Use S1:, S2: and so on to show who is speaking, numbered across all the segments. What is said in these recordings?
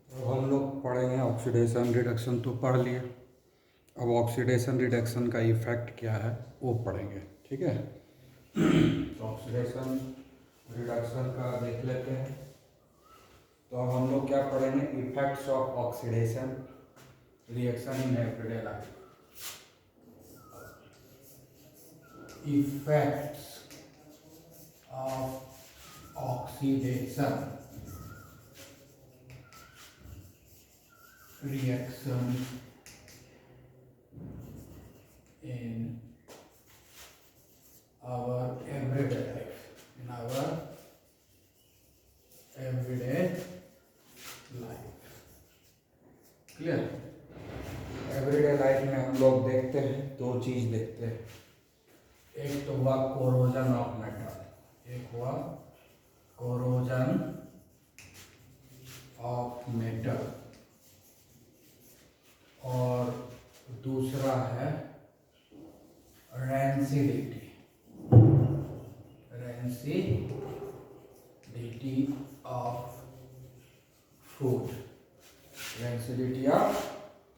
S1: अब हम लोग पढ़ेंगे ऑक्सीडेशन रिडक्शन, तो पढ़ लिए। अब ऑक्सीडेशन रिडक्शन का इफेक्ट क्या है वो पढ़ेंगे, ठीक है। तो ऑक्सीडेशन रिडक्शन का देख लेते हैं। तो अब हम लोग क्या पढ़ेंगे, effects of oxidation reaction in everyday life. Effects of oxidation reaction in our everyday life, in our everyday life, clear. Everyday life में हम लोग देखते हैं, दो चीज देखते हैं। एक तो हुआ कोरोजन ऑफ मेटल, एक हुआ कोरोजन ऑफ मेटल, और दूसरा है rancidity, rancidity of food, rancidity of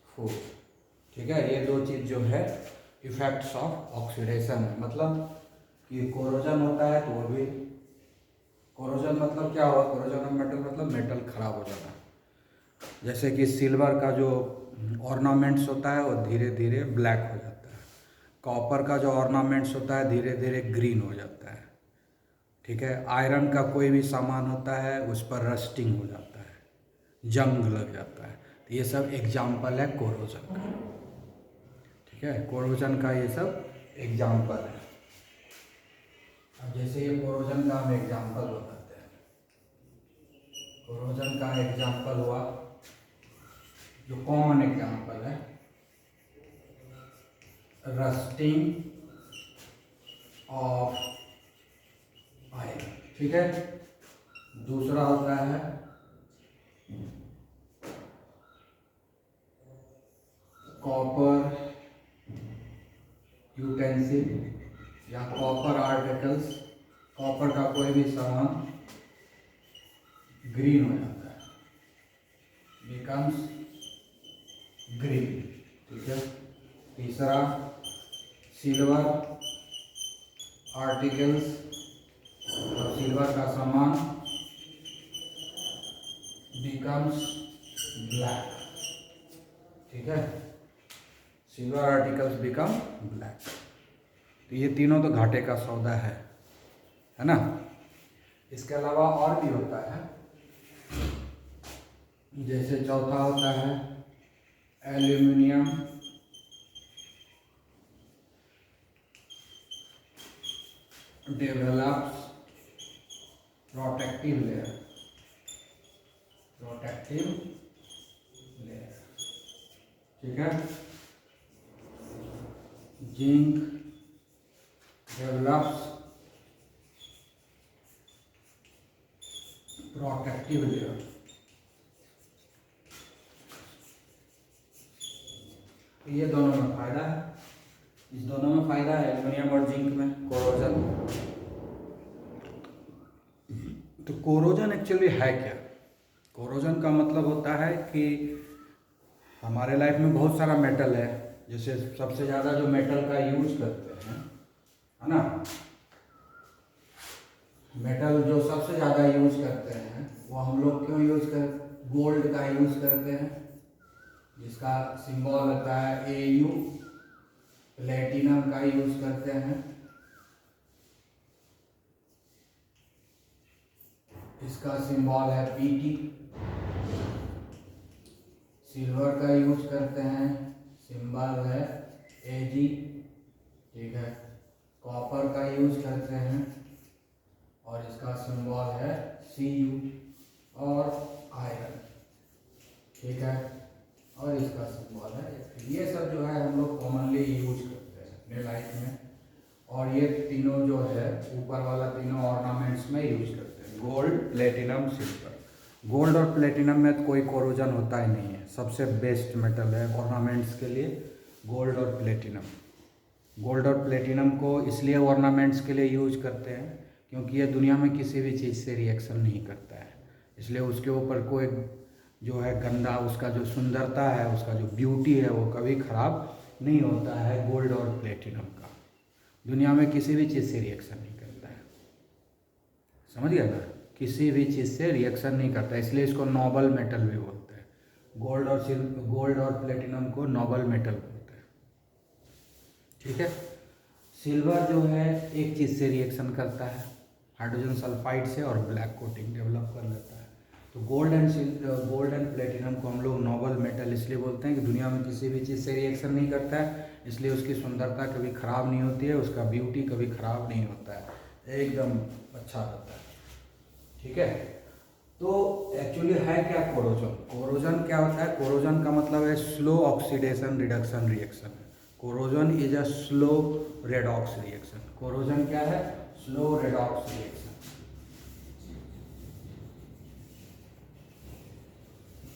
S1: food, ठीक है। ये दो चीज जो है इफेक्ट्स ऑफ ऑक्सीडेशन, मतलब कि कोरोजन होता है तो वो भी, कोरोजन मतलब क्या हुआ, कोरोजन ऑफ मेटल मतलब मेटल खराब हो जाता है। जैसे कि सिल्वर का जो ऑर्नामेंट्स होता है वो धीरे धीरे ब्लैक हो जाता है, कॉपर का जो ऑर्नामेंट्स होता है धीरे धीरे ग्रीन हो जाता है, ठीक है। आयरन का कोई भी सामान होता है उस पर रस्टिंग हो जाता है, जंग लग जाता है। तो ये सब एग्जाम्पल है कोरोजन का, ठीक है। कोरोजन का ये सब एग्जाम्पल है। अब जैसे ये कोरोजन का हम एग्जाम्पल बताते हैं। कोरोजन का एग्जाम्पल हुआ, जो कॉमन एग्जाम्पल है, रस्टिंग ऑफ आयरन, ठीक है। दूसरा होता है कॉपर यूटेंसिल या कॉपर आर्टिकल्स, कॉपर का कोई भी सामान ग्रीन हो जाता है, बिकम्स ग्रीन, ठीक है। तीसरा सिल्वर आर्टिकल्स, और सिल्वर का सामान बिकम्स ब्लैक, ठीक है। Silver articles become black. तो ये तीनों तो घाटे का सौदा है ना। इसके अलावा और भी होता है, जैसे चौथा होता है एल्यूमिनियम डेवलप्स प्रोटेक्टिव लेयर, ठीक है। जिंक डेवलप्स प्रोटेक्टिव लेयर, ये दोनों में फायदा है, इस दोनों में फायदा है, एल्यूमिनियम और जिंक में कोरोजन। तो कोरोजन एक्चुअली है क्या? कोरोजन का मतलब होता है कि हमारे लाइफ में बहुत सारा मेटल है, जैसे सबसे ज़्यादा जो मेटल का यूज करते हैं, है ना, मेटल जो सबसे ज़्यादा यूज करते हैं वो हम लोग क्यों यूज कर, गोल्ड का यूज करते हैं, जिसका सिंबल होता है AU। प्लेटिनम का यूज करते हैं, इसका सिंबल है PT। सिल्वर का यूज करते हैं, सिंबल है AG, ठीक है। कॉपर का यूज करते हैं और इसका सिंबल है CU, और आयरन, ठीक है, और इसका सिंबल है। ये सब जो है हम लोग कॉमनली यूज करते हैं अपने लाइफ में, और ये तीनों जो है ऊपर वाला तीनों ऑर्नामेंट्स में यूज करते हैं, गोल्ड प्लेटिनम सिल्वर। गोल्ड और प्लेटिनम में तो कोई कोरोजन होता ही नहीं है, सबसे बेस्ट मेटल है ऑर्नामेंट्स के लिए गोल्ड और प्लेटिनम। गोल्ड और प्लेटिनम को इसलिए ऑर्नामेंट्स के लिए यूज करते हैं क्योंकि ये दुनिया में किसी भी चीज़ से रिएक्शन नहीं करता है, इसलिए उसके ऊपर कोई जो है गंदा, उसका जो सुंदरता है, उसका जो ब्यूटी है वो कभी ख़राब नहीं होता है। गोल्ड और प्लेटिनम का दुनिया में किसी भी चीज़ से रिएक्शन नहीं करता है, समझ गया ना, किसी भी चीज़ से रिएक्शन नहीं करता, इसलिए इसको नोबल मेटल भी बोलते हैं। गोल्ड और प्लेटिनम को नोबल मेटल बोलते हैं, ठीक है। सिल्वर जो है एक चीज़ से रिएक्शन करता है, हाइड्रोजन सल्फाइड से, और ब्लैक कोटिंग डेवलप कर लेता है। तो गोल्ड एंड प्लेटिनम को हम लोग नोबल मेटल इसलिए बोलते हैं कि दुनिया में किसी भी चीज़ से रिएक्शन नहीं करता है, इसलिए उसकी सुंदरता कभी ख़राब नहीं होती है, उसका ब्यूटी कभी ख़राब नहीं होता है, एकदम अच्छा रहता है, ठीक है। तो एक्चुअली है क्या कोरोजन? कोरोजन क्या होता है? कोरोजन का मतलब है slow oxidation reduction reaction. Corrosion is a slow redox reaction. Corrosion क्या है? Slow redox reaction.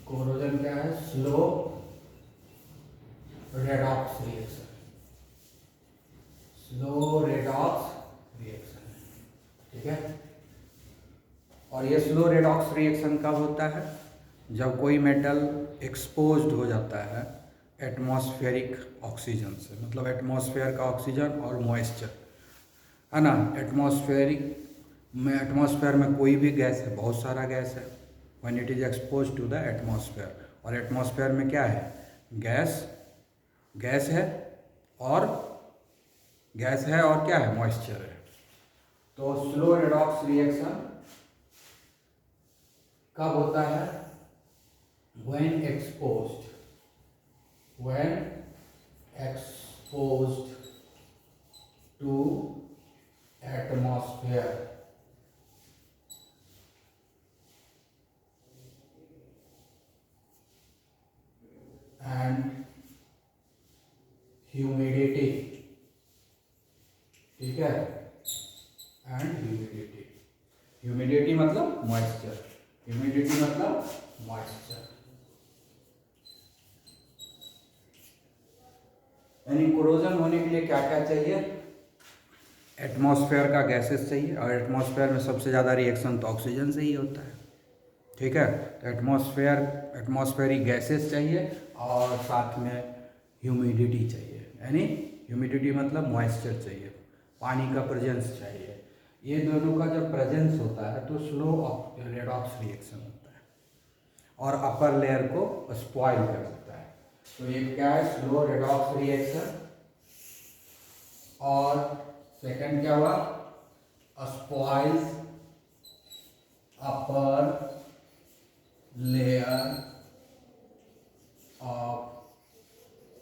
S1: कोरोजन क्या है? Slow redox reaction. Slow redox reaction, ठीक है। और ये स्लो रेडॉक्स रिएक्शन कब होता है? जब कोई मेटल एक्सपोज्ड हो जाता है एटमॉस्फेरिक ऑक्सीजन से, मतलब एटमॉस्फेयर का ऑक्सीजन और मॉइस्चर, है ना। एटमॉस्फेयर में कोई भी गैस है, बहुत सारा गैस है, when it is expose to the atmosphere, और एटमॉस्फेयर में क्या है? गैस है और क्या है? मॉइस्चर है। तो स्लो रेडॉक्स रिएक्शन कब होता है? when exposed to atmosphere and humidity, ठीक है, एंड ह्यूमिडिटी मतलब मॉइस्चर, ह्यूमिडिटी मतलब मॉइस्चर। यानी कोरोजन होने के लिए क्या क्या चाहिए? एटमॉस्फेयर का गैसेस चाहिए, और एटमॉस्फेयर में सबसे ज़्यादा रिएक्शन तो ऑक्सीजन से ही होता है, ठीक है। तो एटमॉस्फेरिक गैसेस चाहिए, और साथ में ह्यूमिडिटी चाहिए, यानी ह्यूमिडिटी मतलब मॉइस्चर चाहिए, पानी का प्रेजेंस चाहिए। ये दोनों का जब प्रेजेंस होता है तो स्लो रेडॉक्स रिएक्शन होता है, और अपर लेयर को स्पॉइल कर देता है। तो ये क्या है? Slow redox reaction. और सेकंड क्या हुआ? Spoils upper layer of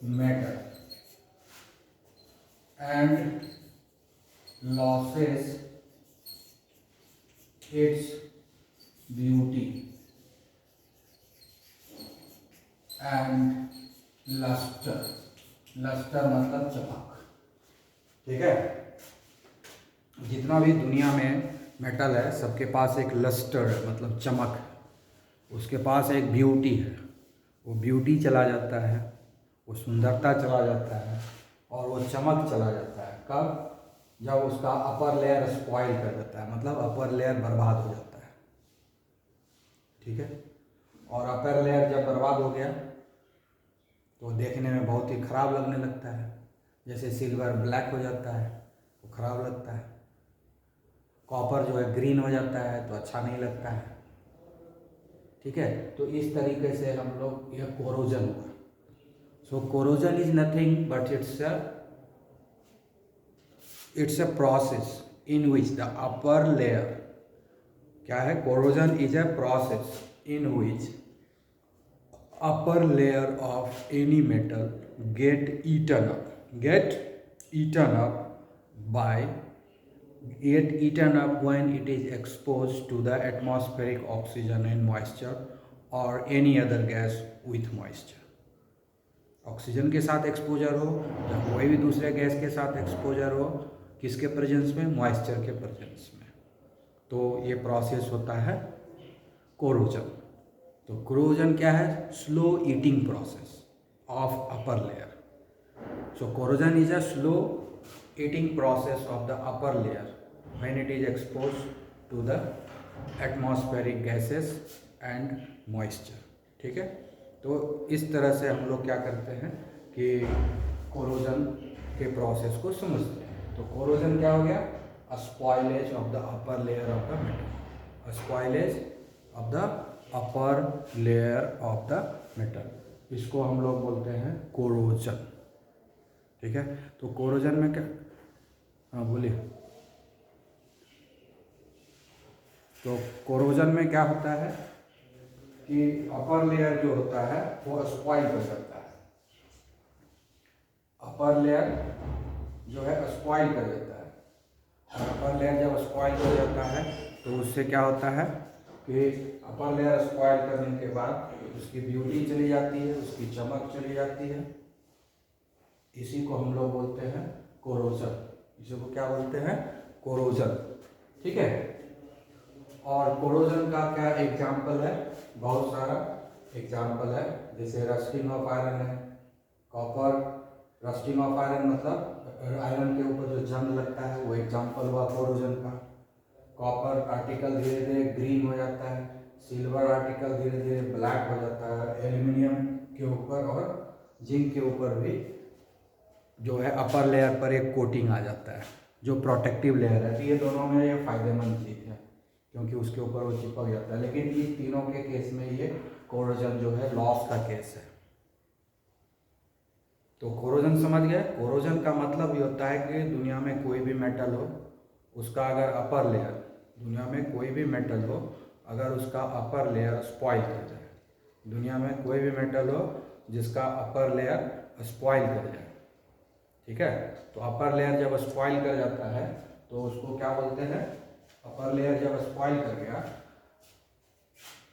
S1: metal and losses its beauty and luster मतलब चमक, ठीक है। जितना भी दुनिया में मेटल है सबके पास एक लस्टर है, मतलब चमक है, उसके पास एक ब्यूटी है, वो ब्यूटी चला जाता है, वो सुंदरता चला जाता है, और वो चमक चला जाता है। कब? जब उसका अपर लेयर स्पॉइल कर देता है, मतलब अपर लेयर बर्बाद हो जाता है, ठीक है। और अपर लेयर जब बर्बाद हो गया तो देखने में बहुत ही ख़राब लगने लगता है, जैसे सिल्वर ब्लैक हो जाता है तो ख़राब लगता है, कॉपर जो है ग्रीन हो जाता है तो अच्छा नहीं लगता है, ठीक है। तो इस तरीके से हम लोग, यह कोरोजन हुआ। So corrosion is nothing but it's a process in which the upper layer, क्या है? corrosion is a process in which upper layer of any metal get eaten up when it is exposed to the atmospheric oxygen and moisture or any other gas with moisture। Oxygen के साथ exposure हो या कोई भी दूसरे gas के साथ exposure हो, किसके प्रेजेंस में? मॉइस्चर के प्रेजेंस में, तो ये प्रोसेस होता है कोरोजन। तो कोरोजन क्या है? Slow eating process of upper layer. So corrosion is a slow eating process of the upper layer when it is expose to the atmospheric gases and moisture. ठीक है, तो इस तरह से हम लोग क्या करते हैं कि कोरोजन के प्रोसेस को समझते हैं। तो कोरोजन क्या हो गया? Spoilage of the upper layer of the metal, spoilage of the upper layer of the metal, इसको हम लोग बोलते हैं कोरोजन। ठीक है, तो कोरोजन में क्या, हाँ बोलिए। तो कोरोजन में क्या होता है कि अपर लेयर जो होता है वो स्पॉइल कर जाता है, अपर लेयर जो है स्पॉइल कर देता है। और अपर लेयर जब स्पॉइल कर जाता है तो उससे क्या होता है कि अपर लेयर स्पॉइल करने के बाद उसकी ब्यूटी चली जाती है, उसकी चमक चली जाती है। इसी को हम लोग बोलते हैं कोरोजन, इसी को क्या बोलते हैं? कोरोजन। ठीक है, और कोरोजन का क्या एग्जाम्पल है? बहुत सारा एग्जाम्पल है, जैसे रस्टिंग ऑफ आयरन है, कॉपर रस्टिंग ऑफ आयरन मतलब आयरन के ऊपर जो जंग लगता है वो एग्जाम्पल हुआ कोरोजन का। कॉपर आर्टिकल धीरे धीरे ग्रीन हो जाता है, सिल्वर आर्टिकल धीरे धीरे ब्लैक हो जाता है, एल्यूमिनियम के ऊपर और जिंक के ऊपर भी जो है अपर लेयर पर एक कोटिंग आ जाता है जो प्रोटेक्टिव लेयर है। तो ये दोनों में ये फायदेमंद चीज़ है क्योंकि उसके ऊपर वो चिपक जाता है। लेकिन इन तीनों के केस में ये कोरोजन जो है लॉस का केस है। तो कोरोजन समझ गए? कोरोजन का मतलब ये होता है कि दुनिया में कोई भी मेटल हो, उसका अगर अपर लेयर, दुनिया में कोई भी मेटल हो अगर उसका अपर लेयर स्पॉइल कर जाए, दुनिया में कोई भी मेटल हो जिसका अपर लेयर स्पॉइल कर जाए, ठीक है, तो अपर लेयर जब स्पॉइल कर जाता है तो उसको क्या बोलते हैं? अपर लेयर जब स्पॉइल कर गया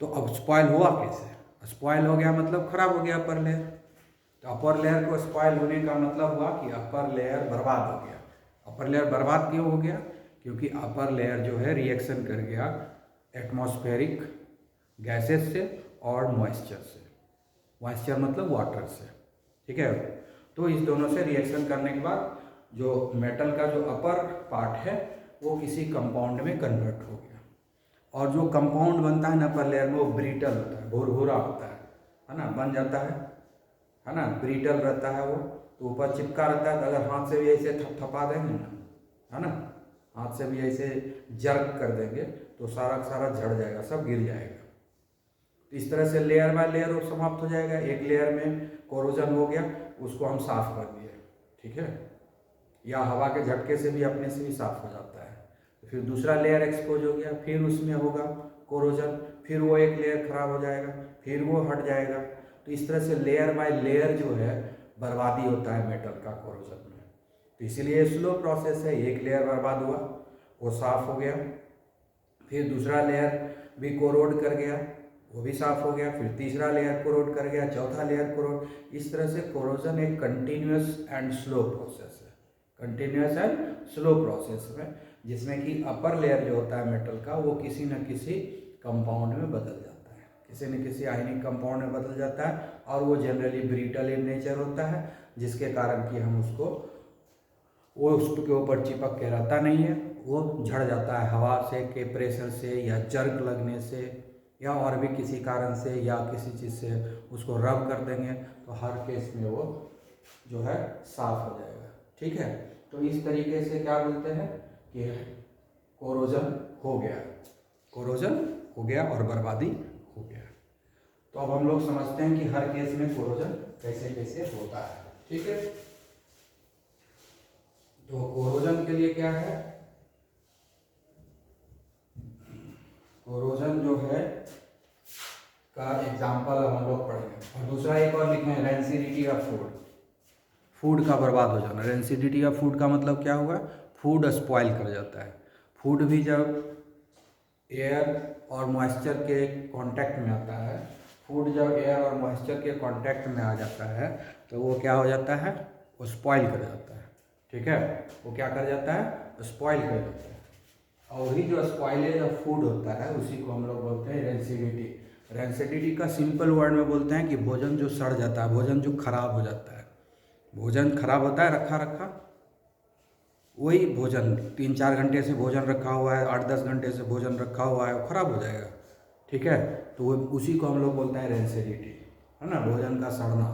S1: तो अब स्पॉइल हुआ कैसे? स्पॉइल हो गया मतलब खराब हो गया अपर लेयर। तो अपर लेयर को स्पॉइल होने का मतलब हुआ कि अपर लेयर बर्बाद हो गया। अपर लेयर बर्बाद क्यों हो गया? क्योंकि अपर लेयर जो है रिएक्शन कर गया एटमॉस्फेरिक गैसेस से और मॉइस्चर से। मॉइस्चर मतलब वाटर से, ठीक है। तो इस दोनों से रिएक्शन करने के बाद जो मेटल का जो अपर पार्ट है वो किसी कंपाउंड में कन्वर्ट हो गया, और जो कंपाउंड बनता है ना अपर लेयर में वो ब्रिटल होता है, भुरभुरा होता है ना, बन जाता है ना, ब्रिटल रहता है वो, तो ऊपर चिपका रहता है। तो अगर हाथ से भी ऐसे थपथपा देंगे ना, है ना, हाथ से भी ऐसे जर्क कर देंगे तो सारा सारा झड़ जाएगा, सब गिर जाएगा। तो इस तरह से लेयर बाय लेयर वो समाप्त हो जाएगा। एक लेयर में कोरोजन हो गया, उसको हम साफ कर दिए, ठीक है, या हवा के झटके से भी अपने से भी साफ हो जाता है। तो फिर दूसरा लेयर एक्सपोज हो गया, फिर उसमें होगा कोरोजन, फिर वो एक लेयर खराब हो जाएगा, फिर वो हट जाएगा। तो इस तरह से लेयर बाय लेयर जो है बर्बादी होता है मेटल का कोरोजन में। तो इसीलिए स्लो प्रोसेस है। एक लेयर बर्बाद हुआ, वो साफ हो गया, फिर दूसरा लेयर भी कोरोड कर गया, वो भी साफ हो गया, फिर तीसरा लेयर कोरोड कर गया, चौथा लेयर कोरोड। इस तरह से कोरोजन एक कंटिन्यूस एंड स्लो प्रोसेस है, कंटिन्यूस एंड स्लो प्रोसेस में, जिसमें कि अपर लेयर जो होता है मेटल का वो किसी न किसी कंपाउंड में बदल जाता है, किसी न किसी आयनिक कंपाउंड में बदल जाता है, और वो जनरली ब्रिटल इन नेचर होता है, जिसके कारण कि हम उसको, वो उसके ऊपर चिपक के रहता नहीं है, वो झड़ जाता है हवा से के प्रेशर से या जर्क लगने से या और भी किसी कारण से या किसी चीज़ से उसको रब कर देंगे तो हर केस में वो जो है साफ हो जाएगा, ठीक है। तो इस तरीके से क्या बोलते हैं कि कोरोजन हो गया, कोरोजन हो गया और बर्बादी हो गया। तो अब हम लोग समझते हैं कि हर केस में कोरोजन कैसे कैसे होता है, ठीक है। तो कोरोजन के लिए क्या है? कोरोजन जो है का एग्जाम्पल हम लोग पढ़ेंगे। और दूसरा एक और लिखे हैं, रेंसिडिटी ऑफ फूड, फूड का बर्बाद हो जाना। रेंसिडिटी ऑफ फूड का मतलब क्या हुआ? फूड स्पॉइल कर जाता है। फूड भी जब एयर और मॉइस्चर के कांटेक्ट में आता है, फूड जब एयर और मॉइस्चर के कांटेक्ट में आ जाता है तो वो क्या हो जाता है? वो स्पॉइल कर जाता है, ठीक है। वो क्या कर जाता है? स्पॉइल कर जाता है। और वही जो स्पॉइलेज ऑफ फूड होता है उसी को हम लोग बोलते हैं रेंसिडिटी। रेंसिडिटी का सिंपल वर्ड में बोलते हैं कि भोजन जो सड़ जाता है, भोजन जो खराब हो जाता है। भोजन खराब होता है रखा रखा, वही भोजन 3-4 घंटे से भोजन रखा हुआ है, 8-10 घंटे से भोजन रखा हुआ है, वो खराब हो जाएगा। ठीक है, तो वो उसी को हम लोग बोलते हैं रेंसिडिटी, है ना, भोजन का सड़ना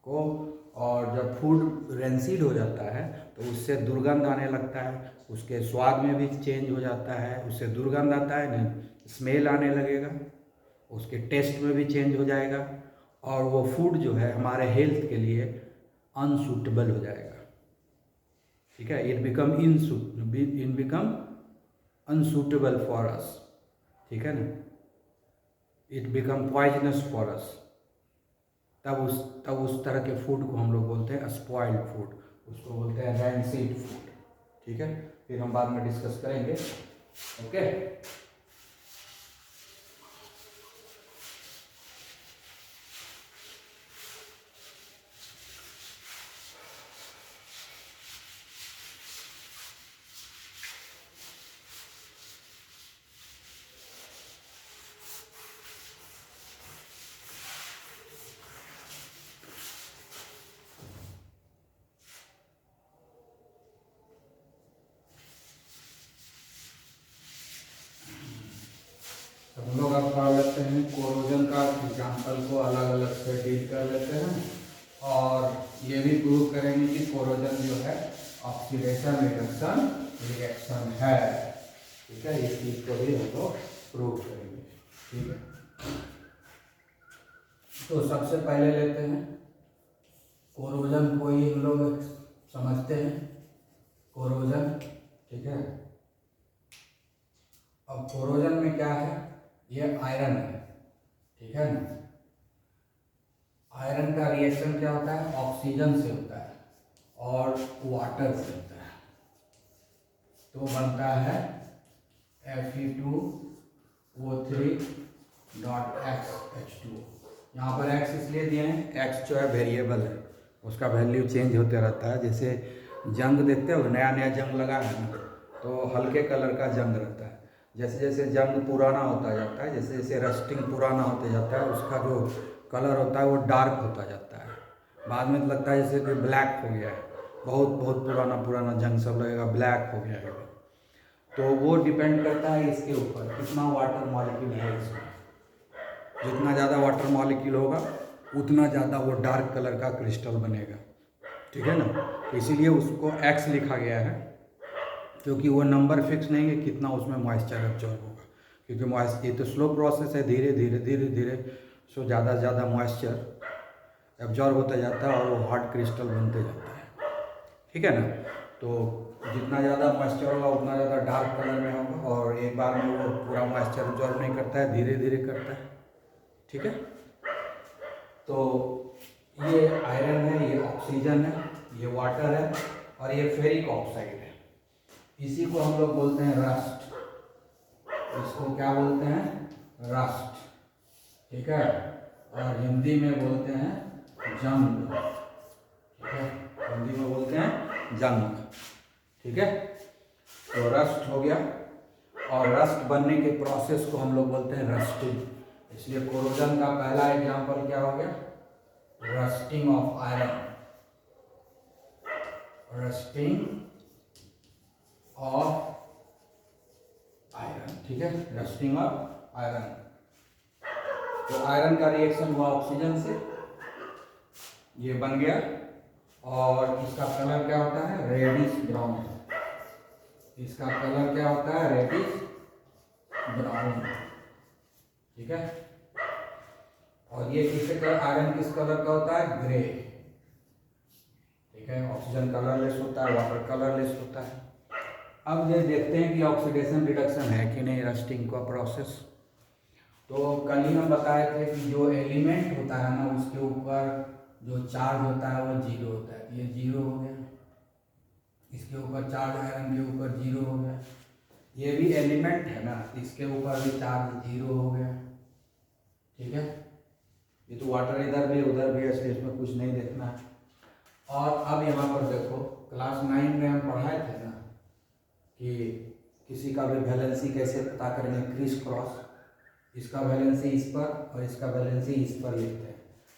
S1: को। और जब फूड रेंसिड हो जाता है तो उससे दुर्गंध आने लगता है, उसके स्वाद में भी चेंज हो जाता है, उससे दुर्गंध आता है, नहीं स्मेल आने लगेगा, उसके टेस्ट में भी चेंज हो जाएगा, और वो फूड जो है हमारे हेल्थ के लिए अनसूटेबल हो जाएगा। ठीक है, it become unsuitable for us. ठीक है ना, it become poisonous for us. तब उस तरह के फूड को हम लोग बोलते हैं स्पॉइल्ड फूड, उसको बोलते हैं रैंसिड फूड। ठीक है, फिर हम बाद में डिस्कस करेंगे। ओके, हम लोग अब पढ़ लेते हैं कोरोजन का एग्जाम्पल को अलग अलग से डील कर लेते हैं, और ये भी प्रूव करेंगे कि कोरोजन जो है ऑक्सीडेशन रिडक्शन रिएक्शन है। ठीक है, इस चीज़ को भी हम लोग प्रूव करेंगे। ठीक है, तो सबसे पहले लेते हैं कोरोजन को ही हम लोग समझते हैं, कोरोजन। ठीक है, अब कोरोजन में क्या है, ये आयरन है। ठीक है ना, आयरन का रिएक्शन क्या होता है, ऑक्सीजन से होता है और वाटर से होता है, तो बनता है Fe2O3.X यहाँ पर X इसलिए दिए हैं, X जो है वेरिएबल है, उसका वैल्यू चेंज होते रहता है। जैसे जंग देखते हो, नया नया जंग लगा है ना, तो हल्के कलर का जंग रहता है। जैसे जैसे जंग पुराना होता जाता है, जैसे जैसे रस्टिंग पुराना होते जाता है, उसका जो कलर होता है वो डार्क होता जाता है। बाद में लगता है जैसे कि ब्लैक हो गया है, बहुत बहुत पुराना पुराना जंग सब लगेगा ब्लैक हो गया है। तो वो डिपेंड करता है इसके ऊपर कितना वाटर मॉलिक्यूल है इसमें। जितना ज़्यादा वाटर मॉलिक्यूल होगा उतना ज़्यादा वो डार्क कलर का क्रिस्टल बनेगा। ठीक है ना, तो इसीलिए उसको एक्स लिखा गया है, क्योंकि वो नंबर फिक्स नहीं है कितना उसमें मॉइस्चर एब्जॉर्ब होगा, क्योंकि मॉइस्चर ये तो स्लो प्रोसेस है, धीरे धीरे धीरे धीरे सो ज़्यादा से ज़्यादा मॉइस्चर एब्जॉर्ब होता जाता है और वो हार्ड क्रिस्टल बनते जाता है। ठीक है ना, तो जितना ज़्यादा मॉइस्चर होगा उतना ज़्यादा डार्क कलर में होगा, और एक बार में वो पूरा मॉइस्चर एब्जॉर्ब नहीं करता है, धीरे धीरे करता है। ठीक है, तो ये आयरन है, ये ऑक्सीजन है, ये वाटर है, और ये फेरिक ऑक्साइड है। इसी को हम लोग बोलते हैं रस्ट। इसको क्या बोलते हैं, रस्ट। ठीक है, और हिंदी में बोलते हैं जंग। ठीक है, हिंदी में बोलते हैं जंग। ठीक है, तो रस्ट हो गया, और रस्ट बनने के प्रोसेस को हम लोग बोलते हैं रस्टिंग। इसलिए कोरोजन का पहला एग्जांपल क्या हो गया, rusting of iron, rusting of iron. ठीक है, रस्टिंग ऑफ आयरन। तो आयरन का रिएक्शन हुआ ऑक्सीजन से, ये बन गया, और इसका कलर क्या होता है, रेडिश ब्राउन। इसका कलर क्या होता है, रेडिश ब्राउन। ठीक है, और ये किससे कलर, आयरन किस कलर का होता है, ग्रे। ठीक है, ऑक्सीजन कलरलेस होता है, वाटर कलरलेस होता है। अब ये देखते हैं कि ऑक्सीडेशन रिडक्शन है कि नहीं रस्टिंग का प्रोसेस। तो कल ही हम बताए थे कि जो एलिमेंट होता है ना, उसके ऊपर जो चार्ज होता है वो जीरो होता है। ये जीरो हो गया, इसके ऊपर चार्ज आयरन के ऊपर जीरो हो गया। ये भी एलिमेंट है ना, इसके ऊपर भी चार्ज जीरो हो गया। ठीक है, ये तो वाटर इधर भी उधर भी है, इसलिए इसमें कुछ नहीं देखना है। और अब यहाँ पर देखो, क्लास 9 में हम पढ़ाए थे ना कि किसी का भी वैलेंसी कैसे पता करेंगे, क्रिस क्रॉस। इसका वैलेंसी इस पर और इसका वैलेंसी इस पर लिखते हैं।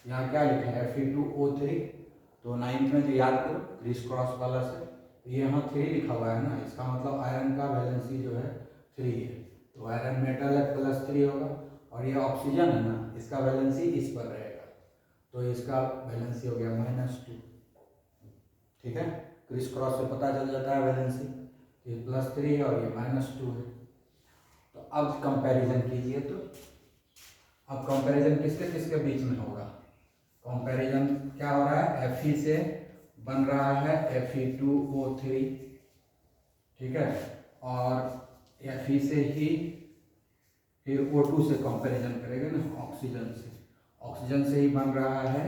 S1: यहाँ क्या लिखे हैं, Fe2O3। तो 9th में जो याद करो क्रिस क्रॉस वाला से, ये यहाँ 3 लिखा हुआ है ना, इसका मतलब आयरन का वैलेंसी जो है 3 है। तो आयरन मेटल है +3 होगा, और ये ऑक्सीजन है ना, इसका वैलेंसी इस पर रहेगा, तो इसका वैलेंसी हो गया -2। ठीक है, क्रिस क्रॉस से पता चल जाता है वैलेंसी, ये +3 है और ये -2 है। तो अब कंपैरिजन कीजिए, तो अब कंपैरिजन किसके किसके बीच में होगा? कंपैरिजन क्या हो रहा है, Fe से बन रहा है Fe2O3, ठीक है, और Fe से ही फिर O2 से कंपैरिजन करेंगे ना, ऑक्सीजन से ही बन रहा है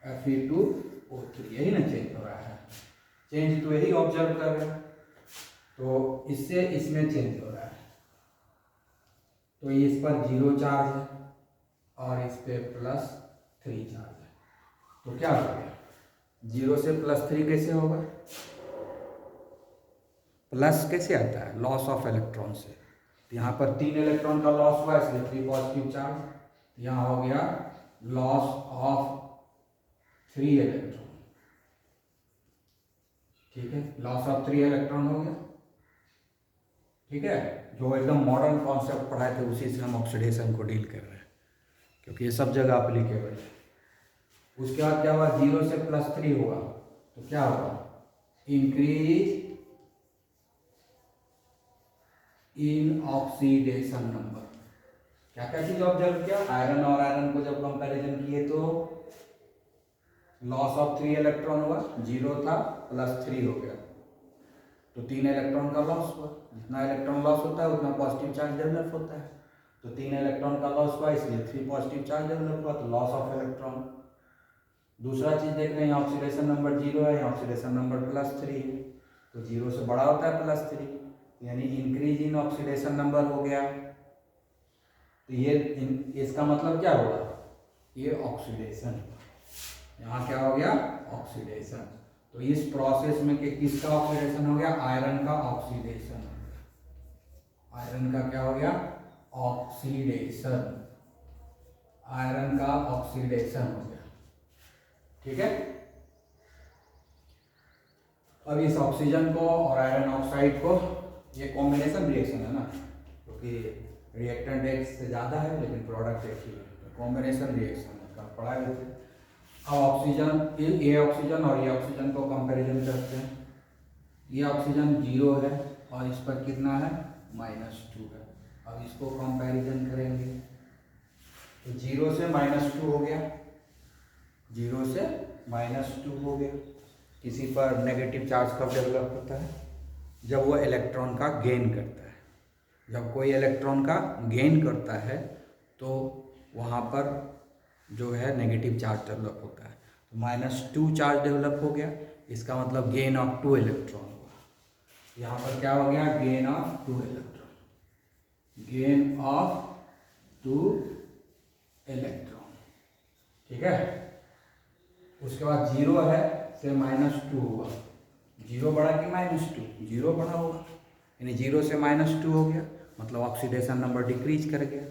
S1: Fe2O3, यही ना चेंज हो रहा है, चेंज तो यही ऑब्जर्व कर रहे हैं, तो इससे इसमें चेंज हो रहा है। तो इस पर 0 चार्ज है और इस पे +3 चार्ज है, तो क्या हो गया, 0 से +3 कैसे होगा, प्लस कैसे आता है, लॉस ऑफ इलेक्ट्रॉन से। यहाँ पर 3 इलेक्ट्रॉन का लॉस हुआ, इसलिए 3 पॉजिटिव चार्ज, यहाँ हो गया लॉस ऑफ 3 इलेक्ट्रॉन, ठीक है, लॉस ऑफ 3 इलेक्ट्रॉन हो गया। ठीक है, जो एकदम मॉडर्न कॉन्सेप्ट पढ़ाए थे उसी से हम ऑक्सीडेशन को डील कर रहे हैं, क्योंकि ये सब जगह अप्लीकेबल है। उसके बाद क्या हुआ, 0 से +3 हुआ, तो क्या होगा, इंक्रीज इन ऑक्सीडेशन नंबर। क्या क्या चीज ऑब्जर्व किया, आयरन और आयरन को जब कंपैरिजन किए तो लॉस ऑफ 3 इलेक्ट्रॉन हुआ, 0 था +3 हो गया, तो 3 इलेक्ट्रॉन का लॉस हुआ। जितना इलेक्ट्रॉन लॉस होता है उतना पॉजिटिव चार्ज डेवलप होता है, तो 3 इलेक्ट्रॉन का लॉस हुआ, इसलिए 3 पॉजिटिव चार्ज डेवलप हुआ, तो लॉस ऑफ इलेक्ट्रॉन। दूसरा चीज देख रहे हैं, ऑक्सीडेशन नंबर 0 है, ऑक्सीडेशन नंबर +3 है, तो 0 से बड़ा होता है +3, यानी इंक्रीज इन ऑक्सीडेशन नंबर हो गया। तो ये इसका मतलब क्या होगा, ये ऑक्सीडेशन, यहाँ क्या हो गया, ऑक्सीडेशन। तो इस प्रोसेस में किसका ऑक्सीडेशन हो गया, आयरन का ऑक्सीडेशन हो गया, आयरन का क्या हो गया, ऑक्सीडेशन, आयरन का ऑक्सीडेशन हो गया। ठीक है, अब इस ऑक्सीजन को और आयरन ऑक्साइड को, ये कॉम्बिनेशन रिएक्शन है ना, क्योंकि रिएक्टेंट एक से ज़्यादा है लेकिन प्रोडक्ट एक ही है, तो कॉम्बिनेशन रिएक्शन है, कल पढ़ाए हुए थे। अब ऑक्सीजन, ये ऑक्सीजन और ये ऑक्सीजन को कंपैरिजन करते हैं, ये ऑक्सीजन 0 है और इस पर कितना है, -2 है। अब इसको कंपैरिजन करेंगे तो 0 से -2 हो गया, 0 से -2 हो गया। किसी पर नेगेटिव चार्ज कब डेवलप होता है, जब वो इलेक्ट्रॉन का गेन करता है। जब कोई इलेक्ट्रॉन का गेन करता है तो वहाँ पर जो है नेगेटिव चार्ज डेवलप होता है, तो -2 चार्ज डेवलप हो गया, इसका मतलब गेन ऑफ 2 इलेक्ट्रॉन हुआ। यहाँ पर क्या हो गया, gain of 2 electron, gain of 2 electron. ठीक है, उसके बाद 0 है से -2 हुआ, 0 बढ़ा कि -2, 0 बढ़ा होगा, यानी 0 से -2 हो गया, मतलब ऑक्सीडेशन नंबर डिक्रीज कर गया,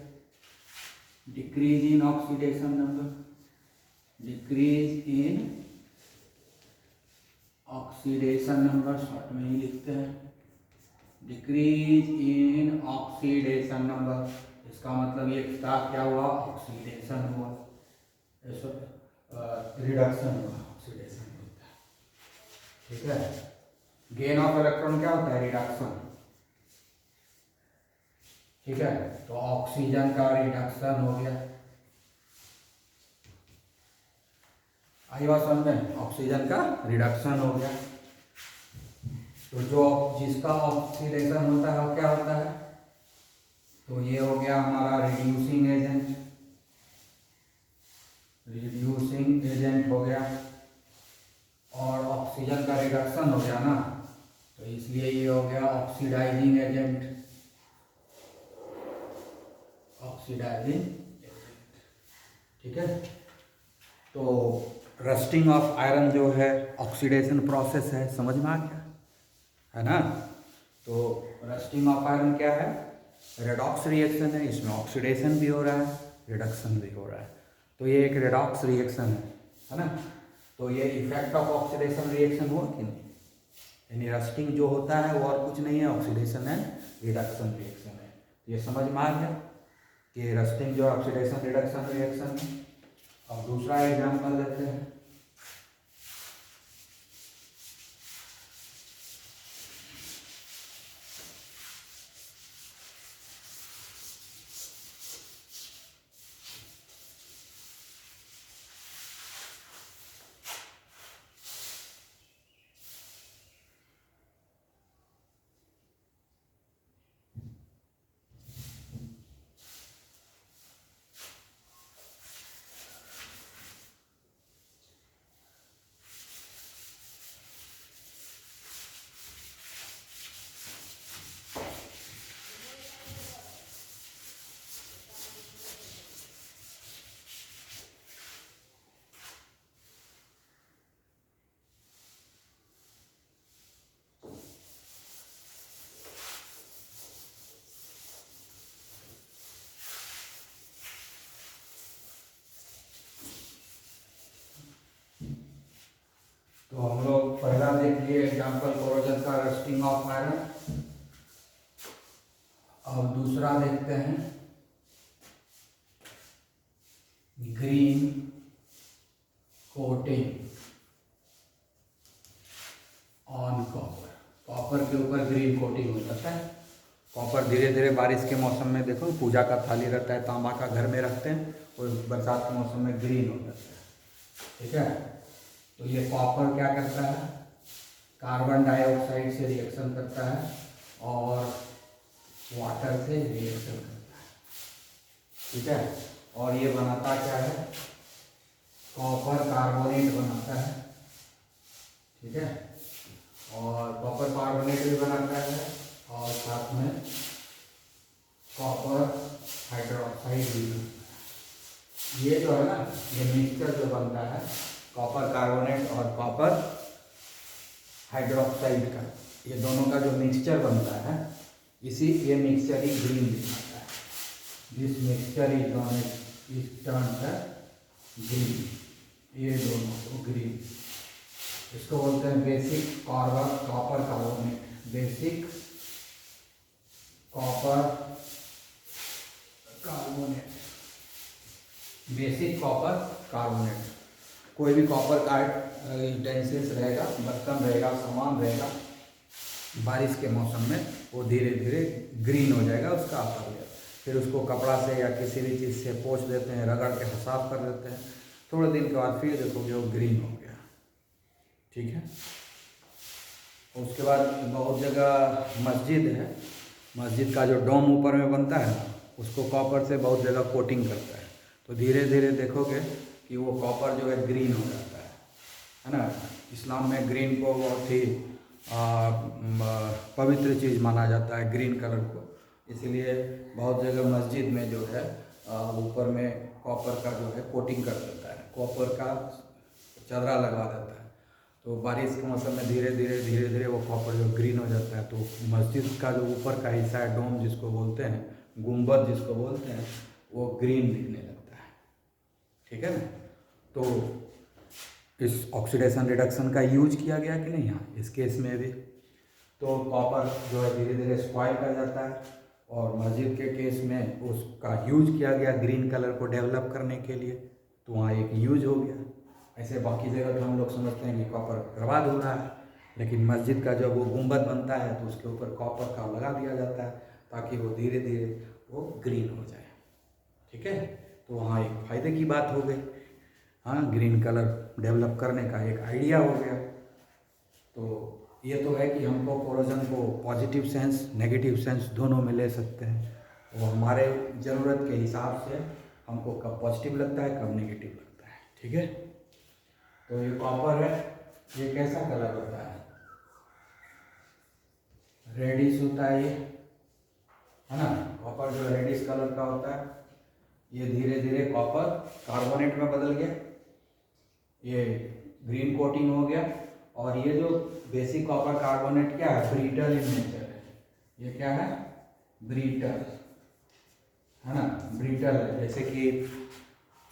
S1: decrease in oxidation number, decrease in oxidation number, short में ही लिखते हैं, डिक्रीज इन ऑक्सीडेशन नंबर। इसका मतलब ये क्या हुआ, ऑक्सीडेशन हुआ, रिडक्शन हुआ, ऑक्सीडेशन होता है। ठीक है, गेन ऑफ इलेक्ट्रॉन क्या होता है, रिडक्शन। ठीक है, तो ऑक्सीजन का रिडक्शन हो गया, आई बात समझ में, ऑक्सीजन का रिडक्शन हो गया। तो जो जिसका ऑक्सीडेशन होता है वो क्या होता है, तो ये हो गया हमारा रिड्यूसिंग एजेंट, रिड्यूसिंग एजेंट हो गया, और ऑक्सीजन का रिडक्शन हो गया ना, तो इसलिए ये हो गया ऑक्सीडाइजिंग एजेंट, ऑक्सीडाइजिंग एजेंट। ठीक है, तो रस्टिंग ऑफ आयरन जो है ऑक्सीडेशन प्रोसेस है, समझ में आ गया है ना। तो रस्टिंग ऑफ आयरन क्या है, रेडॉक्स रिएक्शन है, इसमें ऑक्सीडेशन भी हो रहा है, रिडक्शन भी हो रहा है, तो ये एक रेडॉक्स रिएक्शन है ना। तो ये इफेक्ट ऑफ ऑक्सीडेशन रिएक्शन हुआ कि नहीं, यानी रस्टिंग जो होता है वो और कुछ नहीं है, ऑक्सीडेशन एंड रिडक्शन रिएक्शन है। ये समझ में आ गया कि रस्टिंग जो ऑक्सीडेशन रिडक्शन रिएक्शन है। अब दूसरा एग्जाम्पल लेते हैं। तो हम लोग पहला देख लिए एग्जाम्पल कोरोजन का, रस्टिंग ऑफ आयरन। और दूसरा देखते हैं green coating on copper. Copper के ऊपर ग्रीन कोटिंग हो जाता है। कॉपर धीरे धीरे बारिश के मौसम में, देखो पूजा का थाली रहता है तांबा का, घर में रखते हैं, और बरसात के मौसम में ग्रीन हो जाता है। ठीक है, तो ये कॉपर क्या करता है, कार्बन डाइऑक्साइड से रिएक्शन करता है और वाटर से रिएक्शन करता है। ठीक है, और ये बनाता क्या है, कॉपर कार्बोनेट बनाता है। ठीक है, और कॉपर कार्बोनेट भी बनाता है और साथ में कॉपर हाइड्रोक्साइड भी बनाता है। ये जो है ना, ये मिक्सचर जो बनता है कॉपर कार्बोनेट और कॉपर हाइड्रोक्साइड का, ये दोनों का जो मिक्सचर बनता है, इसी ये मिक्सचर ही ग्रीन दिखाता है। This mixture is non is turned green. ये दोनों को ग्रीन, इसको बोलते हैं basic copper carbonate, basic copper carbonate, basic copper carbonate. कोई भी कॉपर का यूटेंसिल्स रहेगा, बर्तन रहेगा, सामान रहेगा, बारिश के मौसम में वो धीरे धीरे ग्रीन हो जाएगा उसका अपर लेयर। फिर उसको कपड़ा से या किसी भी चीज़ से पोंछ देते हैं, रगड़ के साफ कर देते हैं, थोड़े दिन के बाद फिर देखोगे वो ग्रीन हो गया। ठीक है, उसके बाद बहुत जगह मस्जिद है, मस्जिद का जो डोम ऊपर में बनता है ना, उसको कॉपर से बहुत जगह कोटिंग करता है, तो धीरे धीरे देखोगे कि वो कॉपर जो है ग्रीन हो जाता है ना। इस्लाम में ग्रीन को बहुत ही पवित्र चीज़ माना जाता है, ग्रीन कलर को, इसलिए बहुत जगह मस्जिद में जो है ऊपर में कॉपर का जो है कोटिंग कर देता है, कॉपर का चदरा लगवा देता है। तो बारिश के मौसम में धीरे धीरे वो कॉपर जो ग्रीन हो जाता है, तो मस्जिद का जो ऊपर का हिस्सा है, डोम जिसको बोलते हैं, गुंबद जिसको बोलते हैं, वो ग्रीन दिखने लगता है। ठीक है ना, तो इस ऑक्सीडेशन रिडक्शन का यूज किया गया कि नहीं यहाँ इस केस में भी। तो कॉपर जो है धीरे धीरे स्पॉइल कर जाता है, और मस्जिद के केस में उसका यूज किया गया ग्रीन कलर को डेवलप करने के लिए, तो वहाँ एक यूज हो गया। ऐसे बाकी जगह तो हम लोग समझते हैं कि कॉपर बर्बाद हो रहा है, लेकिन मस्जिद का जब वो गुंबद बनता है तो उसके ऊपर कॉपर का लगा दिया जाता है ताकि वो धीरे धीरे वो ग्रीन हो जाए। ठीक है, तो वहाँ एक फ़ायदे की बात हो गई। हाँ, ग्रीन कलर डेवलप करने का एक आइडिया हो गया। तो ये तो है कि हमको कोरोजन को पॉजिटिव सेंस नेगेटिव सेंस दोनों में ले सकते हैं, वो हमारे ज़रूरत के हिसाब से हमको कब पॉजिटिव लगता है कब नेगेटिव लगता है। ठीक है, तो ये कॉपर है, ये कैसा कलर होता है, रेडिश होता है ये, है ना। कॉपर जो रेडिश कलर का होता है, ये धीरे धीरे कॉपर कार्बोनेट में बदल गया, ये ग्रीन कोटिंग हो गया, और ये जो बेसिक कॉपर कार्बोनेट क्या है, ब्रिटल इन नेचर है। ये क्या है, ब्रिटल, है ना, ब्रिटल है। जैसे कि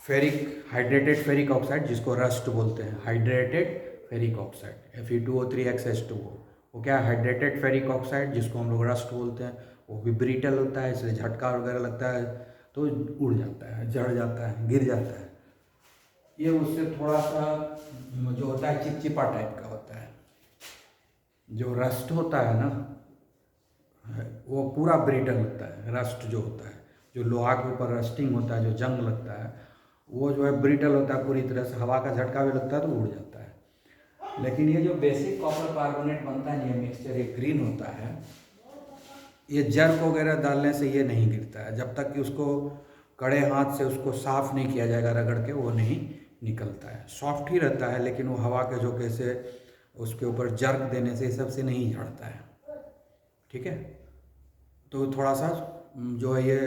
S1: फेरिक, हाइड्रेटेड फेरिक ऑक्साइड जिसको रस्ट बोलते हैं, hydrated ferric oxide Fe2O3 X H2O, वो क्या है, हाइड्रेटेड फेरिक ऑक्साइड, जिसको हम लोग रस्ट बोलते हैं, वो भी ब्रिटल होता है, इसलिए झटका वगैरह लगता है तो उड़ जाता है, जड़ जाता है, गिर जाता है। ये उससे थोड़ा सा जो होता है चिपचिपा टाइप का होता है। जो रस्ट होता है ना, वो पूरा ब्रिटल होता है। रस्ट जो होता है, जो लोहा के ऊपर रस्टिंग होता है, जो जंग लगता है, वो जो है ब्रिटल होता है पूरी तरह से, हवा का झटका भी लगता है तो उड़ जाता है। लेकिन ये जो बेसिक कॉपर कार्बोनेट बनता है, ये मिक्सचर, ये ग्रीन होता है, ये जर्क वगैरह डालने से ये नहीं गिरता है। जब तक कि उसको कड़े हाथ से उसको साफ नहीं किया जाएगा रगड़ के, वो नहीं निकलता है। सॉफ्ट ही रहता है, लेकिन वो हवा के झोंके से उसके ऊपर जर्क देने से सबसे नहीं झड़ता है। ठीक है, तो थोड़ा सा जो है ये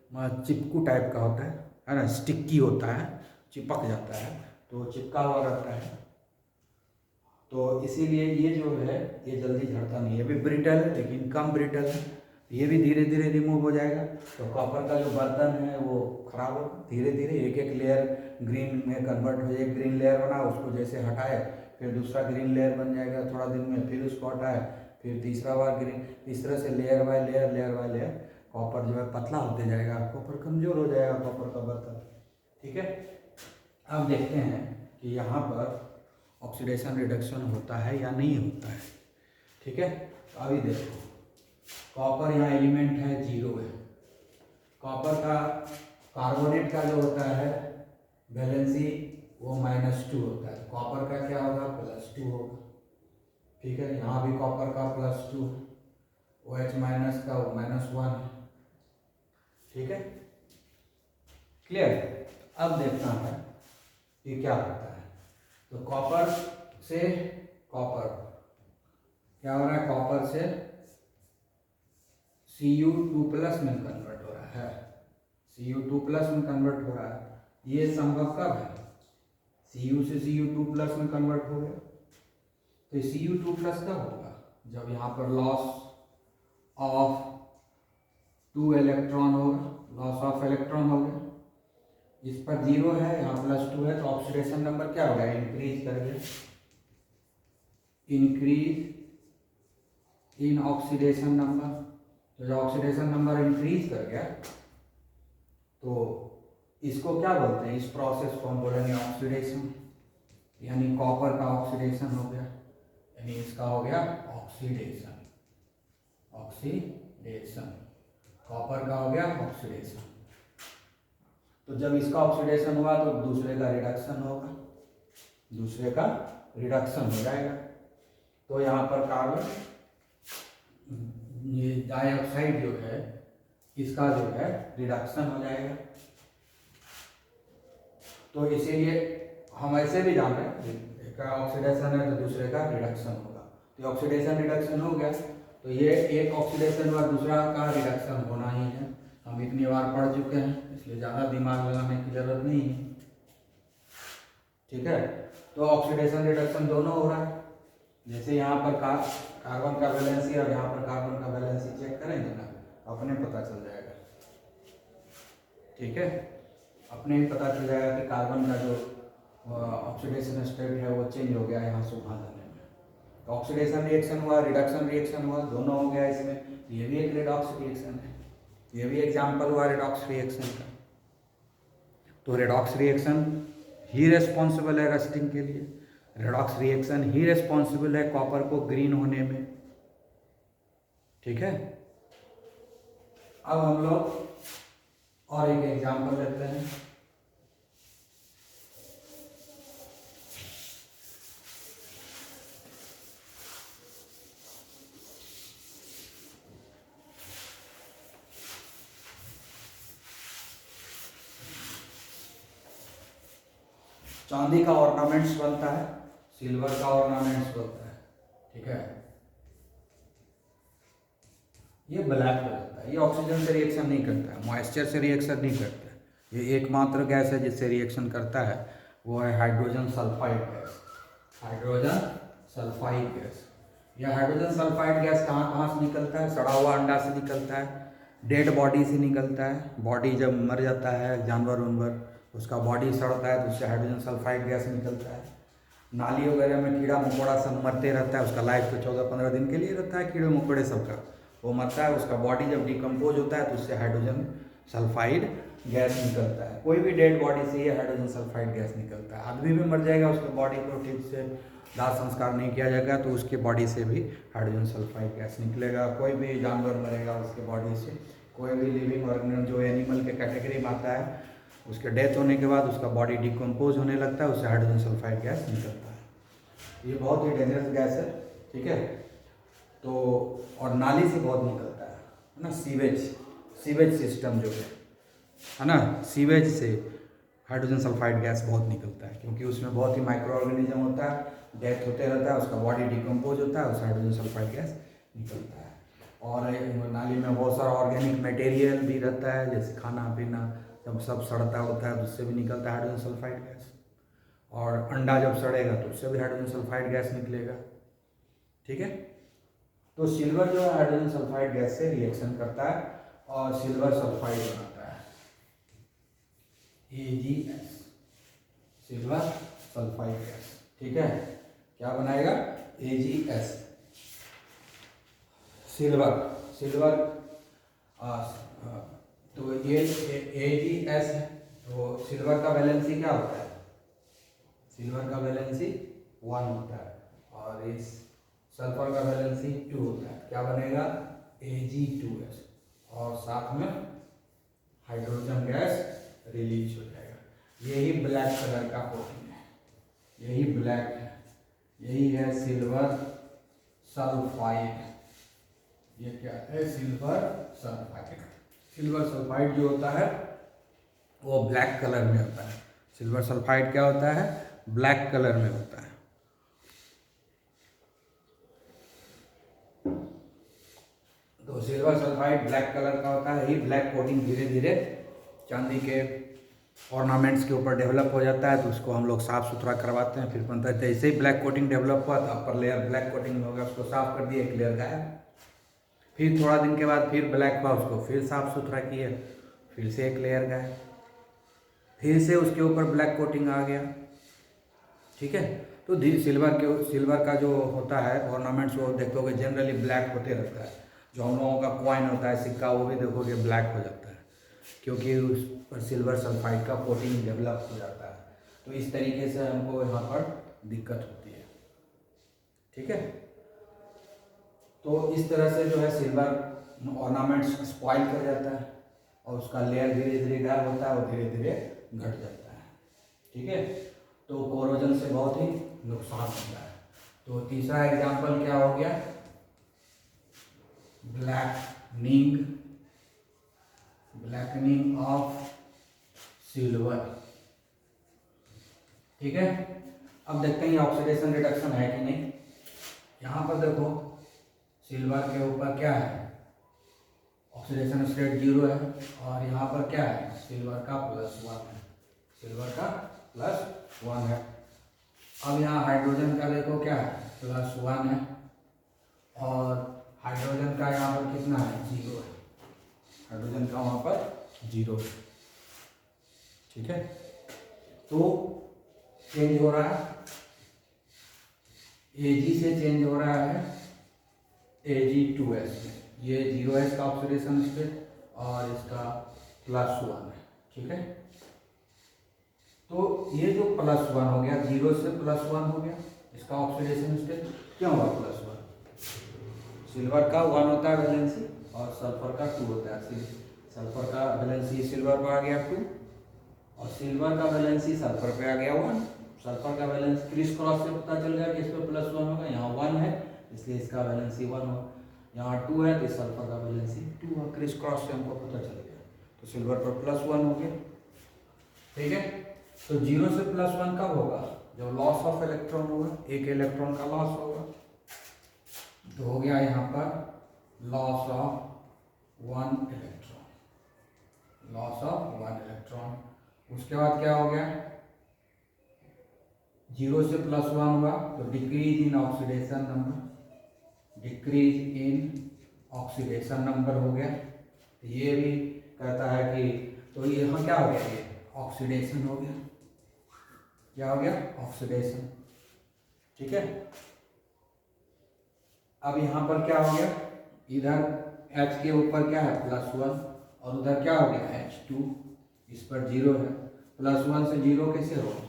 S1: चिपकू टाइप का होता है ना, स्टिक्की होता है, चिपक जाता है, तो चिपका हुआ रहता है। तो इसीलिए ये जो है ये जल्दी झड़ता नहीं है। भी ब्रिटल है लेकिन कम ब्रिटल है, ये भी धीरे धीरे रिमूव हो जाएगा। तो कॉपर का जो बर्तन है वो खराब होगा धीरे धीरे, एक एक लेयर ग्रीन में कन्वर्ट हो जाए। एक ग्रीन लेयर बना, उसको जैसे हटाए फिर दूसरा ग्रीन लेयर बन जाएगा थोड़ा दिन में, फिर उसको हटाए फिर तीसरा बार ग्रीन। इस तरह से layer by layer, layer by layer copper जो है पतला होते जाएगा, कॉपर कमजोर हो जाएगा कॉपर का बर्तन। ठीक है, अब देखते हैं कि यहाँ पर ऑक्सीडेशन रिडक्शन होता है या नहीं होता है। ठीक है, तो अभी देखो कॉपर यहाँ एलिमेंट है 0 है। कॉपर का कार्बोनेट का जो होता है वैलेंसी वो -2 होता है, कॉपर का क्या होगा +2 होगा। ठीक है, यहाँ भी कॉपर का +2, OH माइनस का वो -1 है। ठीक है, क्लियर। अब देखना है कि क्या होता है। तो कॉपर से कॉपर क्या हो रहा है, कॉपर से Cu2+ में कन्वर्ट हो रहा है, Cu2+ में कन्वर्ट हो रहा है। ये संभव कब है, Cu से Cu2+ में कन्वर्ट हो गया। तो Cu2+ कब होगा, जब यहाँ पर लॉस ऑफ 2 इलेक्ट्रॉन होगा, लॉस ऑफ इलेक्ट्रॉन हो गया। इस पर 0 है, यहाँ +2 है, तो ऑक्सीडेशन नंबर क्या हो गया, इंक्रीज कर गया। इंक्रीज इन ऑक्सीडेशन नंबर, तो जब ऑक्सीडेशन नंबर इंक्रीज कर गया तो इसको क्या बोलते हैं, इस प्रोसेस को हम बोलेंगे ऑक्सीडेशन। यानी कॉपर का ऑक्सीडेशन हो गया, यानी इसका हो गया ऑक्सीडेशन। ऑक्सीडेशन कॉपर का हो गया ऑक्सीडेशन। तो जब इसका ऑक्सीडेशन हुआ तो दूसरे का रिडक्शन होगा, दूसरे का रिडक्शन हो जाएगा। तो यहाँ पर कार्बन, ये डाइऑक्साइड जो है इसका जो है रिडक्शन हो जाएगा। तो इसीलिए हम ऐसे भी जान रहे हैं, एक का ऑक्सीडेशन है तो दूसरे का रिडक्शन होगा। तो ऑक्सीडेशन रिडक्शन हो गया, तो ये एक ऑक्सीडेशन हुआ, दूसरा का रिडक्शन होना ही है। हम इतनी बार पढ़ चुके हैं, इसलिए ज़्यादा दिमाग लगाने की जरूरत नहीं है। ठीक है, तो ऑक्सीडेशन रिडक्शन दोनों हो रहा है। जैसे यहाँ पर कार्बन का वैलेंसी और यहाँ पर कार्बन का वैलेंसी चेक करेंगे ना, अपने पता चल जाएगा। ठीक है, अपने ही पता चल जाएगा कि कार्बन का जो ऑक्सीडेशन स्टेट है वो चेंज हो गया यहाँ से वहाँ जाने में। तो ऑक्सीडेशन रिएक्शन हुआ, रिडक्शन रिएक्शन हुआ, दोनों हो गया इसमें। ये भी एक रेडॉक्स रिएक्शन है, ये भी एग्जाम्पल हुआ रेडॉक्स रिएक्शन का। तो रेडॉक्स रिएक्शन ही रेस्पॉन्सिबल है रस्टिंग के लिए, रेडॉक्स रिएक्शन ही रेस्पॉन्सिबल है कॉपर को ग्रीन होने में। ठीक है, अब हम लोग और एक एग्जाम्पल लेते हैं। चांदी का ऑर्नामेंट्स बनता है, सिल्वर का ऑर्नामेंट्स बनता है। ठीक है, ये ब्लैक हो जाता है, ये ऑक्सीजन से रिएक्शन नहीं करता है, मॉइस्चर से रिएक्शन नहीं करता है। ये एकमात्र गैस है जिससे रिएक्शन करता है, वो है hydrogen sulphide gas. Hydrogen sulphide gas, यह हाइड्रोजन सल्फाइड गैस कहाँ कहाँ से निकलता है, सड़ा हुआ अंडा से निकलता है, डेड बॉडी से निकलता है। बॉडी जब मर जाता है जानवर उनवर, उसका बॉडी सड़ता है तो उससे हाइड्रोजन सल्फाइड गैस निकलता है। नाली वगैरह में कीड़ा मकोड़ा सब मरते रहता है, उसका लाइफ तो 14-15 दिन के लिए रहता है, कीड़े मकोड़े सबका वो मरता है, उसका बॉडी जब डिकम्पोज होता है तो उससे हाइड्रोजन सल्फाइड गैस निकलता है। कोई भी डेड बॉडी से ये हाइड्रोजन सल्फाइड गैस निकलता है। आदमी भी मर जाएगा, उसके बॉडी को ठीक से दाह संस्कार नहीं किया जाएगा तो उसके बॉडी से भी हाइड्रोजन सल्फाइड गैस निकलेगा। कोई भी जानवर मरेगा उसके बॉडी से, कोई भी लिविंग ऑर्गेनिज्म जो एनिमल के कैटेगरी में आता है, उसके डेथ होने के बाद उसका बॉडी डिकम्पोज होने लगता है, उससे हाइड्रोजन सल्फाइड गैस निकलता है। ये बहुत ही डेंजरस गैस है, ठीक है। तो और नाली से बहुत निकलता है ना, सीवेज सिस्टम जो है ना, सीवेज से हाइड्रोजन सल्फाइड गैस बहुत निकलता है, क्योंकि उसमें बहुत ही माइक्रो ऑर्गेनिज्म होता है, डेथ होते रहता है, उसका बॉडी डिकम्पोज होता है, उससे हाइड्रोजन सल्फाइड गैस निकलता है। और नाली में बहुत सारा ऑर्गेनिक मटेरियल भी रहता है, जैसे खाना पीना जब सब सड़ता होता है तो उससे भी निकलता है हाइड्रोजन सल्फाइड गैस। और अंडा जब सड़ेगा तो उससे भी हाइड्रोजन सल्फाइड गैस निकलेगा, ठीक है। तो सिल्वर जो है हाइड्रोजन सल्फाइड गैस से रिएक्शन करता है और सिल्वर सल्फाइड बनाता है, AgS, सिल्वर सल्फाइड गैस, ठीक है। क्या बनाएगा? AgS, सिल्वर तो ये AgS है, तो सिल्वर का वैलेंसी क्या होता है? सिल्वर का वैलेंसी 1 होता है और इस सल्फर का वैलेंसी 2 होता है। क्या बनेगा? Ag2S, और साथ में हाइड्रोजन गैस रिलीज हो जाएगा। यही ब्लैक कलर का प्रोटीन है, यही ब्लैक है, यही है सिल्वर सल्फाइड। ये क्या है? Silver sulphide. सिल्वर सल्फाइड जो होता है वो ब्लैक कलर में होता है। सिल्वर सल्फाइड क्या होता है? ब्लैक कलर में होता है। तो सिल्वर सल्फाइड ब्लैक कलर का होता है। यही ब्लैक कोटिंग धीरे धीरे चांदी के ऑर्नामेंट्स के ऊपर डेवलप हो जाता है, तो उसको हम लोग साफ़ सुथरा करवाते हैं, फिर बनता है। जैसे ही ब्लैक कोटिंग डेवलप हुआ तो अपर लेयर ब्लैक कोटिंग हो गया, उसको साफ कर दिया, एक लेयर गायब। फिर थोड़ा दिन के बाद फिर ब्लैक हुआ, उसको फिर साफ सुथरा किए, फिर से एक लेयर गायब, फिर से उसके ऊपर ब्लैक कोटिंग आ गया, ठीक है। तो सिल्वर का जो होता है ऑर्नामेंट्स, वो देखोगे जनरली ब्लैक होते रहता है। जो हम लोगों का कॉइन होता है, सिक्का, वो भी देखोगे ब्लैक हो जाता है, क्योंकि उस पर सिल्वर सल्फाइड का कोटिंग डेवलप हो जाता है। तो इस तरीके से हमको यहाँ पर दिक्कत होती है, ठीक है। तो इस तरह से जो है सिल्वर ऑर्नामेंट्स स्पॉइल कर जाता है और उसका लेयर धीरे धीरे गायब होता है और धीरे धीरे घट जाता है, ठीक है। तो कोरोजन से बहुत ही नुकसान होता है। तो तीसरा एग्जाम्पल क्या हो गया? ब्लैकनिंग ऑफ सिल्वर, ठीक है। अब देखते हैं ऑक्सीडेशन रिडक्शन है कि नहीं। यहाँ पर देखो सिल्वर के ऊपर क्या है? ऑक्सीडेशन स्टेट 0 है, और यहाँ पर क्या है? सिल्वर का +1 है, सिल्वर का +1 है। अब यहाँ हाइड्रोजन का देखो क्या है? +1 है, और हाइड्रोजन का यहाँ पर कितना है? 0 है। हाइड्रोजन का वहाँ पर 0 है, ठीक है। तो चेंज हो रहा है, Ag से चेंज हो रहा है Ag2S में। ये 0S का ऑक्सीडेशन स्टेट और इसका +1 है, ठीक है। तो ये जो +1 हो गया, 0 से +1 हो गया, इसका ऑक्सीडेशन स्टेट क्यों हुआ +1? सिल्वर का 1 होता है वैलेंसी और सल्फर का 2 होता है। सल्फर का वैलेंसी सिल्वर पर आ गया 2 और सिल्वर का वैलेंसी सल्फर पे आ गया 1। सल्फर का वैलेंस क्रिस क्रॉस से पता चल गया कि इस पर +1 होगा, यहाँ 1 है इसलिए इसका वैलेंसी 1 होगा, यहाँ 2 है तो सल्फर का वैलेंसी 2 है। क्रिस क्रॉस से हमको पता चल गया, तो सिल्वर पर +1 हो गया, ठीक है। तो 0 से +1 कब होगा? जब लॉस ऑफ इलेक्ट्रॉन होगा, एक इलेक्ट्रॉन का लॉस होगा। तो हो गया यहाँ पर loss of 1 electron, loss of 1 electron. उसके बाद क्या हो गया? 0 से +1 हुआ तो decrease in oxidation number, decrease in oxidation number हो गया। तो ये भी कहता है कि, तो यहाँ क्या हो गया? ये ऑक्सीडेशन हो गया। क्या हो गया? ऑक्सीडेशन। ठीक है। अब यहाँ पर क्या हो गया, इधर H के ऊपर क्या है +1 और उधर क्या हो गया H2, इस पर 0 है। +1 से 0 कैसे होगा,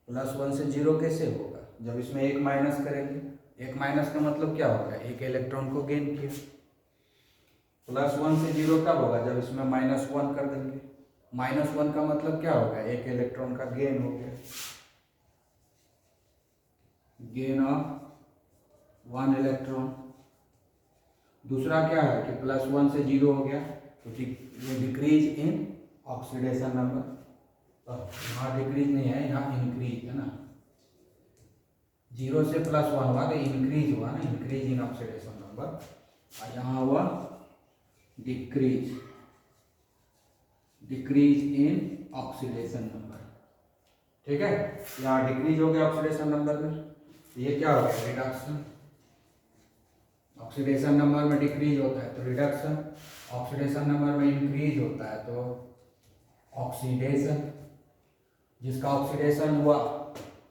S1: +1 से 0 कैसे होगा, जब इसमें एक माइनस करेंगे। एक माइनस का मतलब क्या होगा, एक इलेक्ट्रॉन को गेन किया। +1 से 0 कब होगा, जब इसमें -1 कर देंगे। -1 का मतलब क्या होगा, एक इलेक्ट्रॉन का गेन हो गया, गेन ऑफ 1 इलेक्ट्रॉन। दूसरा क्या है कि +1 से 0 हो गया तो ये डिक्रीज इन ऑक्सीडेशन नंबर। यहाँ डिक्रीज नहीं है, यहाँ इंक्रीज है ना, 0 से +1 हुआ तो इंक्रीज हुआ ना, इंक्रीज इन ऑक्सीडेशन नंबर। और यहाँ हुआ decrease, decrease in oxidation number. ठीक है, यहाँ डिक्रीज हो गया ऑक्सीडेशन नंबर में, ये क्या हो गया रिडक्शन। ऑक्सीडेशन नंबर में डिक्रीज होता है तो रिडक्शन, ऑक्सीडेशन नंबर में इंक्रीज होता है तो ऑक्सीडेशन। जिसका ऑक्सीडेशन हुआ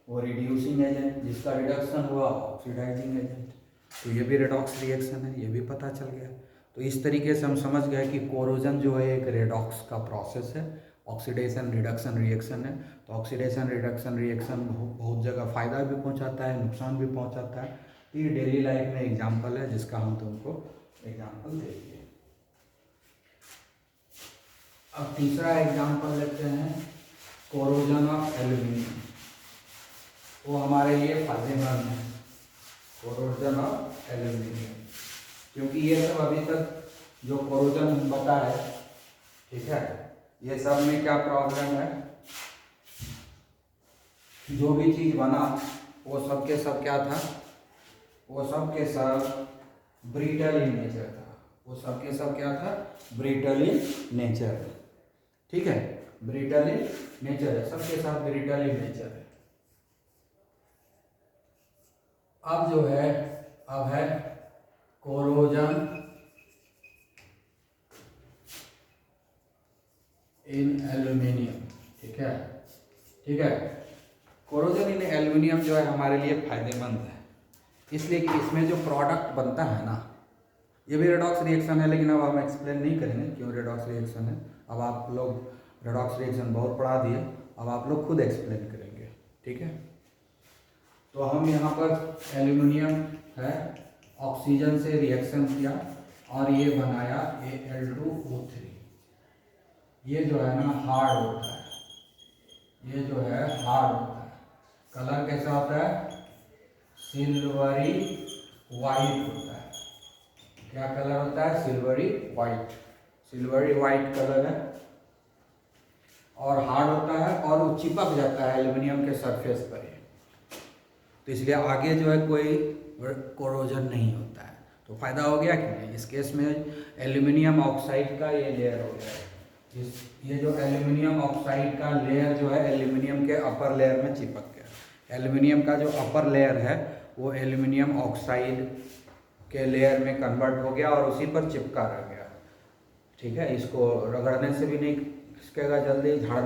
S1: वो रिड्यूसिंग एजेंट, जिसका रिडक्शन हुआ ऑक्सीडाइजिंग एजेंट। तो ये भी रेडॉक्स रिएक्शन है, ये भी पता चल गया। तो इस तरीके से हम समझ गए कि कोरोजन जो है एक रेडॉक्स का प्रोसेस है, ऑक्सीडेशन रिडक्शन रिएक्शन है। तो ऑक्सीडेशन रिडक्शन रिएक्शन बहुत जगह फ़ायदा भी पहुंचाता है, नुकसान भी पहुंचाता है। तो ये डेली लाइफ में एग्जाम्पल है जिसका हम तुमको एग्जाम्पल देंगे। अब तीसरा एग्जाम्पल लेते हैं, कोरोजन ऑफ एल्यूमिनियम। वो हमारे लिए फायदेमंद है, कोरोजन ऑफ एल्यूमिनियम, क्योंकि ये सब अभी तक जो कोरोजन बताया, ठीक है, ये सब में क्या प्रॉब्लम है, जो भी चीज़ बना वो सब के सब क्या था, वो सब के सब ब्रिटल इन नेचर था। वो सब के सब क्या था, ब्रिटल इन नेचर। ठीक है, ब्रिटल इन नेचर है, सबके साथ ब्रिटल इन नेचर है। अब जो है, अब है कोरोजन इन एल्यूमिनियम। ठीक है, ठीक है, कोरोजन इन एल्यूमिनियम जो है हमारे लिए फायदेमंद है, इसलिए कि इसमें जो प्रोडक्ट बनता है ना, ये भी रेडॉक्स रिएक्शन है, लेकिन अब हम एक्सप्लेन नहीं करेंगे क्यों रेडॉक्स रिएक्शन है। अब आप लोग रेडॉक्स रिएक्शन बहुत पढ़ा दिए, अब आप लोग खुद एक्सप्लेन करेंगे। ठीक है, तो हम यहाँ पर एल्यूमिनियम है, ऑक्सीजन से रिएक्शन किया और ये बनाया Al2O3। ये जो है ना हार्ड होता है, ये जो है हार्ड होता है। कलर कैसा होता है, सिल्वरी वाइट होता है। क्या कलर होता है, silvery white, silvery white colour है और हार्ड होता है और वो चिपक जाता है एल्यूमिनियम के सरफेस पर। तो इसलिए आगे जो है कोई कोरोजन नहीं होता है। तो फायदा हो गया कि नहीं, इस केस में एल्यूमिनियम ऑक्साइड का ये लेयर हो गया है, ये जो एल्यूमिनियम ऑक्साइड का लेयर जो है एल्यूमिनियम के अपर लेयर में चिपक गया। एल्यूमिनियम का जो अपर लेयर है वो एल्यूमिनियम ऑक्साइड के लेयर में कन्वर्ट हो गया और उसी पर चिपका रह गया। ठीक है, इसको रगड़ने से भी नहीं खिसकेगा जल्दी, झाड़